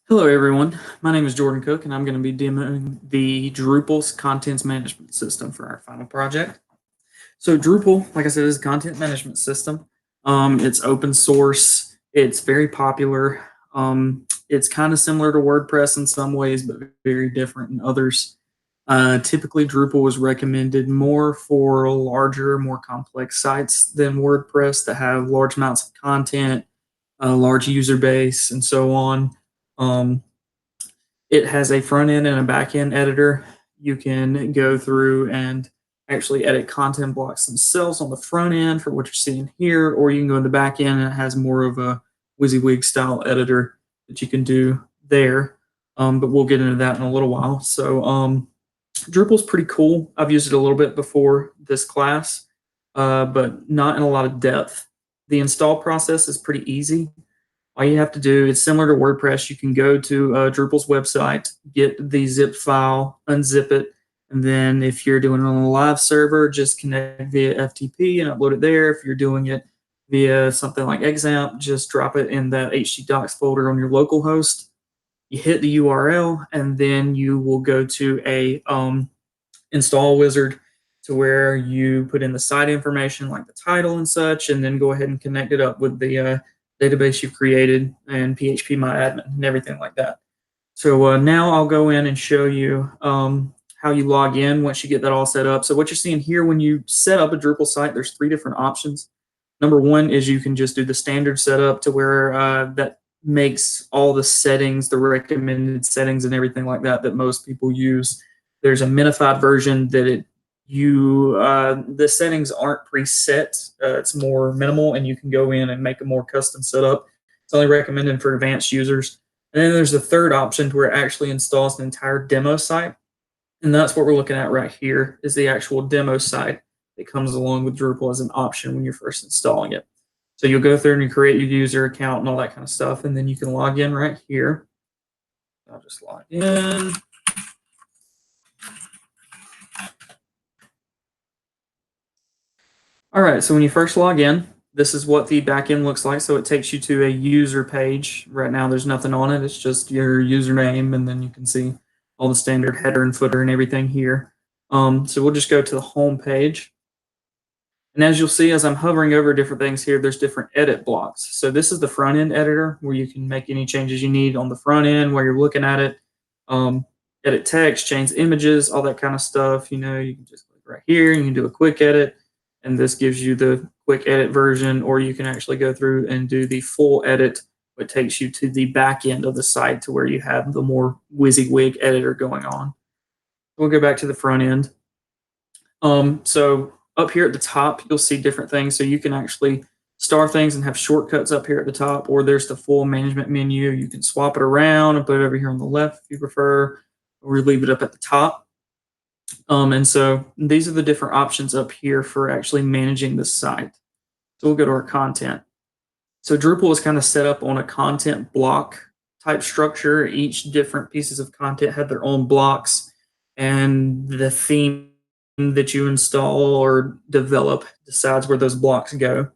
Hello everyone, my name is Jordan Cook and I'm going to be demoing the Drupal's contents management system for our final project. So Drupal, like I said, is a content management system. It's open source, it's very popular. It's kind of similar to WordPress in some ways, but very different in others. Typically, Drupal was recommended more for larger, more complex sites than WordPress that have large amounts of content, a large user base, and so on. Um, it has a front end and a back end editor. You can go through and actually edit content blocks themselves on the front end for what you're seeing here, or you can go in the back end and it has more of a WYSIWYG style editor that you can do there. But we'll get into that in a little while. So Drupal's pretty cool. I've used it a little bit before this class, but not in a lot of depth. The install process is pretty easy. All you have to do is similar to WordPress. You can go to Drupal's website, get the zip file, unzip it, and then if you're doing it on a live server, just connect via FTP and upload it there. If you're doing it via something like XAMPP, just drop it in that htdocs folder on your local host. You hit the URL, and then you will go to a install wizard to where you put in the site information like the title and such, and then go ahead and connect it up with the database you've created and PHP and everything like that. So now I'll go in and show you how you log in once you get that all set up. So what you're seeing here, when you set up a Drupal site, there's three different options. Number one is you can just do the standard setup to where that makes all the settings, the recommended settings and everything like that that most people use. There's a minified version that the settings aren't preset. It's more minimal, and you can go in and make a more custom setup. It's only recommended for advanced users. And then there's the third option where it actually installs an entire demo site. And that's what we're looking at right here is the actual demo site that comes along with Drupal as an option when you're first installing it. So you'll go through and you create your user account and all that kind of stuff, and then you can log in right here. I'll just log in. All right, so when you first log in, this is what the backend looks like. So it takes you to a user page. Right now, there's nothing on it. It's just your username, and then you can see all the standard header and footer and everything here. So we'll just go to the home page. And as you'll see, as I'm hovering over different things here, there's different edit blocks. So this is the front end editor where you can make any changes you need on the front end while you're looking at it. Edit text, change images, all that kind of stuff. You can just click right here and you can do a quick edit. And this gives you the quick edit version, or you can actually go through and do the full edit, which takes you to the back end of the site to where you have the more WYSIWYG editor going on. We'll go back to the front end. So up here at the top, you'll see different things. So you can actually star things and have shortcuts up here at the top, or there's the full management menu. You can swap it around and put it over here on the left if you prefer, or leave it up at the top. And so these are the different options up here for actually managing the site. So we'll go to our content. So Drupal is kind of set up on a content block type structure. Each different pieces of content have their own blocks, and the theme that you install or develop decides where those blocks go.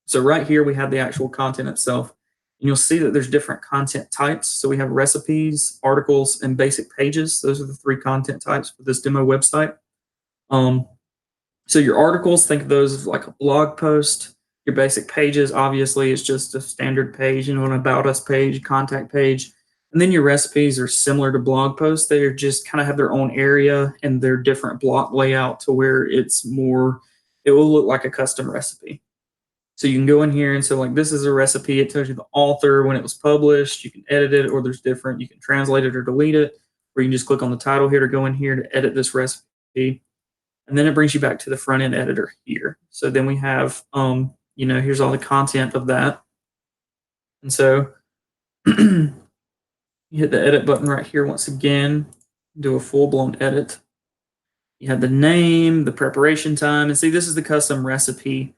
So right here we have the actual content itself. And you'll see that there's different content types. So we have recipes, articles, and basic pages. Those are the three content types for this demo website. So your articles, think of those as like a blog post. Your basic pages, obviously, is just a standard page, an About Us page, contact page. And then your recipes are similar to blog posts. They just kind of have their own area and their different block layout to where it will look like a custom recipe. So you can go in here and say, like, this is a recipe. It tells you the author, when it was published. You can edit it, or there's different. You can translate it or delete it, or you can just click on the title here to go in here to edit this recipe. And then it brings you back to the front end editor here. So then we have, here's all the content of that. And so you hit the edit button right here once again, do a full-blown edit. You have the name, the preparation time, and see, this is the custom recipe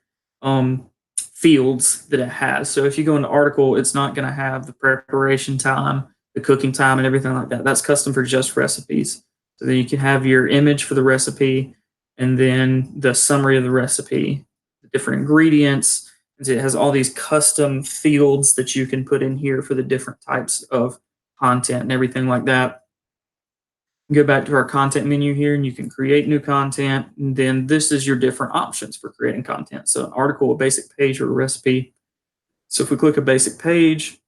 fields that it has. So if you go into article, it's not going to have the preparation time, the cooking time, and everything like that. That's custom for just recipes. So then you can have your image for the recipe, and then the summary of the recipe, the different ingredients. And so it has all these custom fields that you can put in here for the different types of content and everything like that. Go back to our content menu here and you can create new content. And then this is your different options for creating content. So an article, a basic page, or a recipe. So if we click a basic page,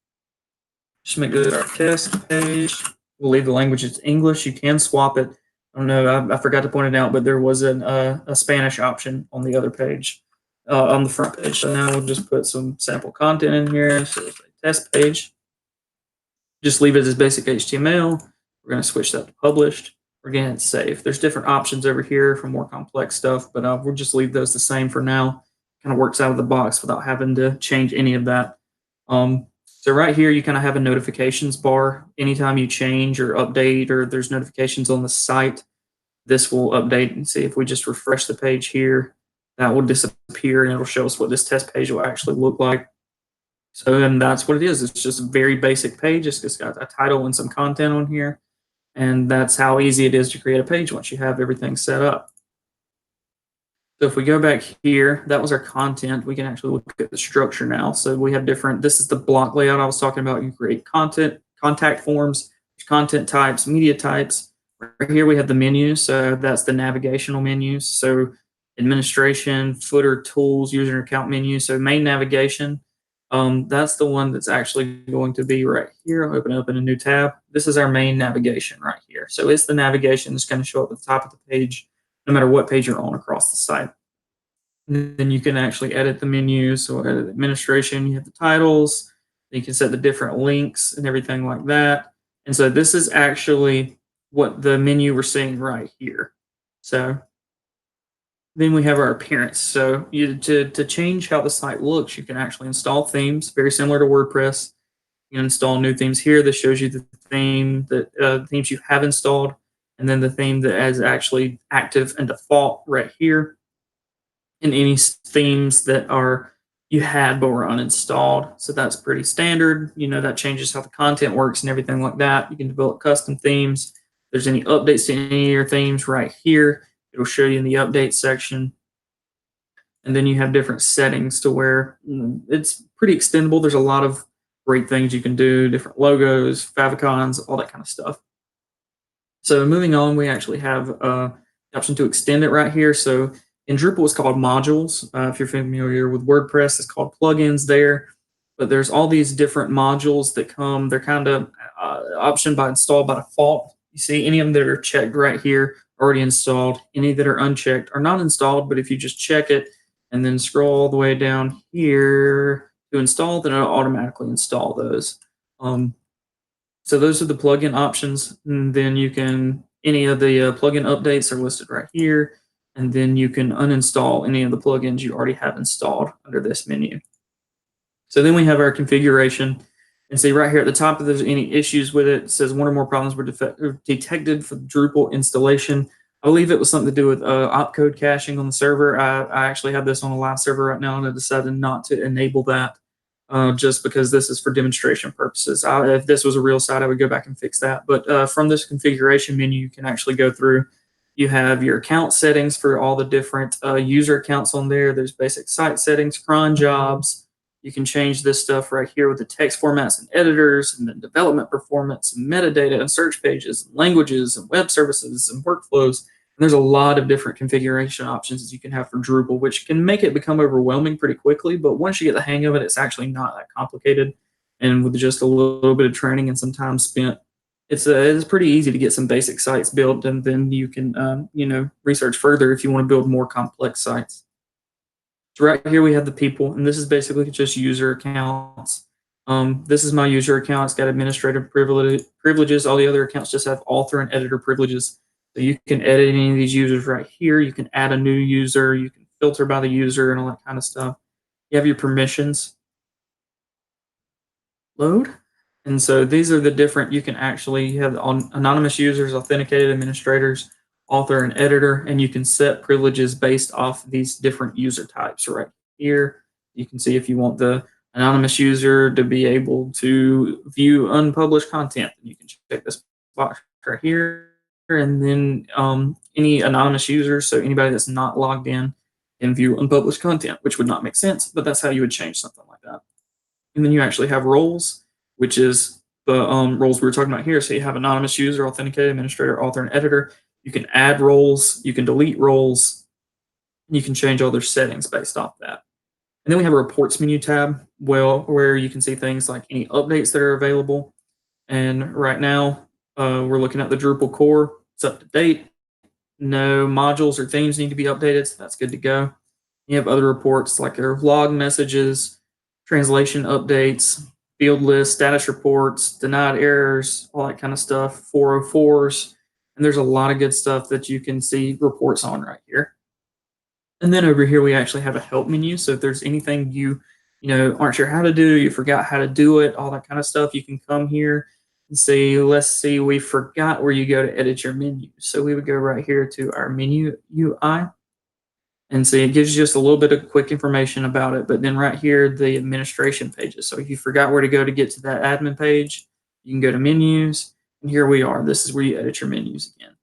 just make this our test page. We'll leave the language as English. You can swap it. I don't know, I forgot to point it out, but there was a Spanish option on the other page, on the front page. So now we'll just put some sample content in here. So it's a test page. Just leave it as basic HTML. We're going to switch that to published. We're going to hit save. There's different options over here for more complex stuff, but we'll just leave those the same for now. Kind of works out of the box without having to change any of that. So right here, you kind of have a notifications bar. Anytime you change or update or there's notifications on the site, this will update. And see if we just refresh the page here, that will disappear and it'll show us what this test page will actually look like. So and that's what it is. It's just a very basic page. It's just got a title and some content on here. And that's how easy it is to create a page once you have everything set up. So if we go back here, that was our content. We can actually look at the structure now. So we have different, this is the block layout I was talking about. You create content, contact forms, content types, media types. Right here we have the menus. So that's the navigational menus. So administration, footer, tools, user account menu. So main navigation. That's the one that's actually going to be right here. I'll open up in a new tab. This is our main navigation right here. So it's the navigation that's going to show up at the top of the page, no matter what page you're on across the site. And then you can actually edit the menus. So edit the administration, you have the titles, you can set the different links and everything like that. And so this is actually what the menu we're seeing right here. So then we have our appearance. So to change how the site looks, you can actually install themes, very similar to WordPress. You can install new themes here. This shows you the theme that themes you have installed, and then the theme that is actually active and default right here. And any themes that are you had but were uninstalled. So that's pretty standard. You know, that changes how the content works and everything like that. You can develop custom themes. If there's any updates to any of your themes right here, it'll show you in the update section. And then you have different settings to where it's pretty extendable. There's a lot of great things you can do, different logos, favicons, all that kind of stuff. So moving on, we actually have the option to extend it right here. So in Drupal, it's called modules. If you're familiar with WordPress, it's called plugins there. But there's all these different modules that come. They're kind of optioned by installed by default. You see any of them that are checked right here, already installed. Any that are unchecked are not installed, but if you just check it and then scroll all the way down here to install, then it'll automatically install those. So those are the plugin options. And then you can, any of the plugin updates are listed right here. And then you can uninstall any of the plugins you already have installed under this menu. So then we have our configuration. And see right here at the top, if there's any issues with it, it says one or more problems were detected for the Drupal installation. I believe it was something to do with opcode caching on the server. I actually have this on a live server right now, and I decided not to enable that just because this is for demonstration purposes. If this was a real site, I would go back and fix that. But from this configuration menu, you can actually go through. You have your account settings for all the different user accounts on there. There's basic site settings, cron jobs. You can change this stuff right here with the text formats and editors, and then development performance and metadata and search pages and languages and web services and workflows. And there's a lot of different configuration options that you can have for Drupal, which can make it become overwhelming pretty quickly. But once you get the hang of it, it's actually not that complicated. And with just a little bit of training and some time spent, it's pretty easy to get some basic sites built, and then you can research further if you want to build more complex sites. So right here we have the people, and this is basically just user accounts. This is my user account. It's got administrative privileges. All the other accounts just have author and editor privileges. So you can edit any of these users right here. You can add a new user. You can filter by the user and all that kind of stuff. You have your permissions. Load. And so these are the different, you can actually have anonymous users, authenticated administrators, author and editor, and you can set privileges based off these different user types right here. You can see if you want the anonymous user to be able to view unpublished content, you can check this box right here. And then any anonymous users, so anybody that's not logged in, can view unpublished content, which would not make sense, but that's how you would change something like that. And then you actually have roles, which is the roles we were talking about here. So you have anonymous user, authenticated administrator, author, and editor. You can add roles, you can delete roles, and you can change all their settings based off that. And then we have a reports menu tab, well, where you can see things like any updates that are available. And right now, we're looking at the Drupal core. It's up to date. No modules or themes need to be updated, so that's good to go. You have other reports like their log messages, translation updates, field lists, status reports, denied errors, all that kind of stuff, 404s. And there's a lot of good stuff that you can see reports on right here. And then over here, we actually have a help menu. So if there's anything you aren't sure how to do, you forgot how to do it, all that kind of stuff, you can come here and say, let's see, we forgot where you go to edit your menu. So we would go right here to our menu UI. And so it gives you just a little bit of quick information about it. But then right here, the administration pages. So if you forgot where to go to get to that admin page, you can go to menus. And here we are. This is where you edit your menus again.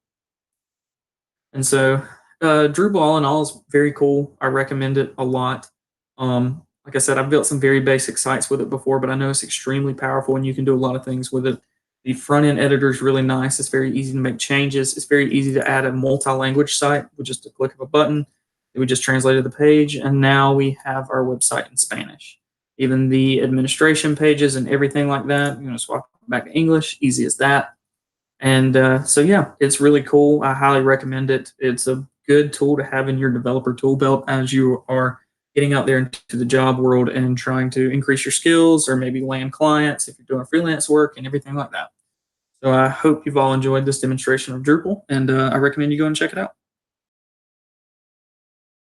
And so Drupal all in all is very cool. I recommend it a lot. Like I said, I've built some very basic sites with it before, but I know it's extremely powerful and you can do a lot of things with it. The front end editor is really nice. It's very easy to make changes. It's very easy to add a multi-language site with just a click of a button. We just translated the page, and now we have our website in Spanish. Even the administration pages and everything like that, you're going to swap back to English, easy as that. And so, yeah, it's really cool. I highly recommend it. It's a good tool to have in your developer tool belt as you are getting out there into the job world and trying to increase your skills or maybe land clients if you're doing freelance work and everything like that. So I hope you've all enjoyed this demonstration of Drupal, and I recommend you go and check it out.